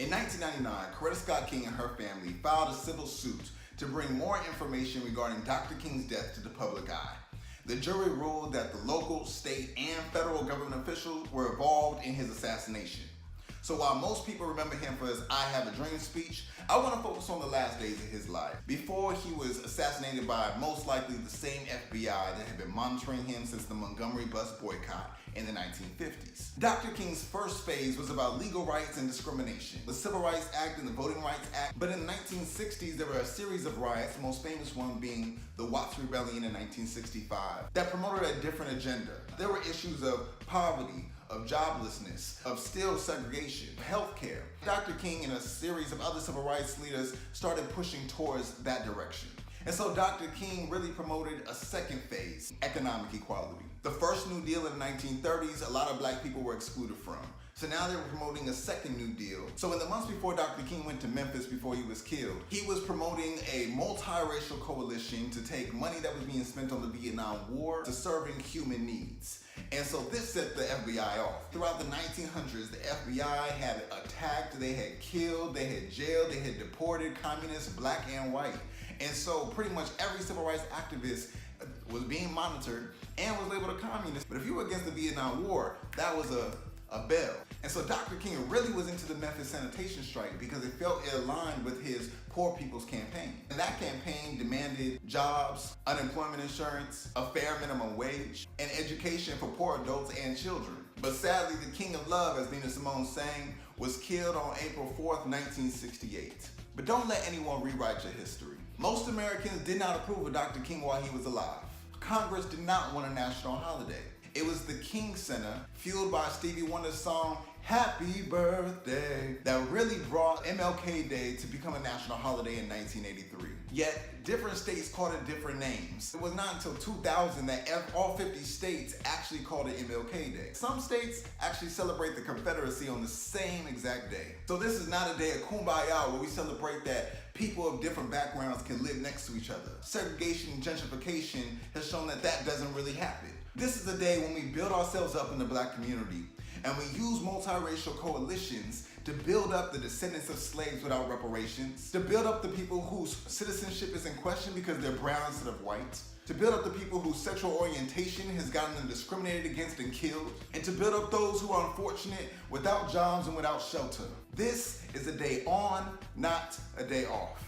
In 1999, Coretta Scott King and her family filed a civil suit to bring more information regarding Dr. King's death to the public eye. The jury ruled that the local, state, and federal government officials were involved in his assassination. So while most people remember him for his "I Have a Dream" speech, I want to focus on the last days of his life, before he was assassinated by most likely the same FBI that had been monitoring him since the Montgomery bus boycott in the 1950s. Dr. King's first phase was about legal rights and discrimination, the Civil Rights Act and the Voting Rights Act, but in the 1960s there were a series of riots, the most famous one being the Watts Rebellion in 1965, that promoted a different agenda. There were issues of poverty, of joblessness, of still segregation, healthcare. Dr. King and a series of other civil rights leaders started pushing towards that direction. And so Dr. King really promoted a second phase, economic equality. The first New Deal in the 1930s, a lot of black people were excluded from. So now they were promoting a second New Deal. So in the months before Dr. King went to Memphis before he was killed, he was promoting a multiracial coalition to take money that was being spent on the Vietnam War to serving human needs. And so this set the FBI off. Throughout the 1900s, the FBI had attacked, they had killed, they had jailed, they had deported communists, black and white. And so pretty much every civil rights activist was being monitored and was labeled a communist. But if you were against the Vietnam War, that was a bell. And so Dr. King really was into the Memphis sanitation strike because it felt it aligned with his Poor People's Campaign. And that campaign demanded jobs, unemployment insurance, a fair minimum wage, and education for poor adults and children. But sadly, the King of Love, as Nina Simone sang, was killed on April 4th, 1968. But don't let anyone rewrite your history. Most Americans did not approve of Dr. King while he was alive. Congress did not want a national holiday. It was the King Center, fueled by Stevie Wonder's song, "Happy Birthday," that really brought MLK Day to become a national holiday in 1983. Yet, different states called it different names. It was not until 2000 that all 50 states actually called it MLK Day. Some states actually celebrate the Confederacy on the same exact day. So this is not a day of kumbaya where we celebrate that people of different backgrounds can live next to each other. Segregation and gentrification has shown that that doesn't really happen. This is a day when we build ourselves up in the black community and we use multiracial coalitions to build up the descendants of slaves without reparations, to build up the people whose citizenship is in question because they're brown instead of white, to build up the people whose sexual orientation has gotten them discriminated against and killed, and to build up those who are unfortunate without jobs and without shelter. This is a day on, not a day off.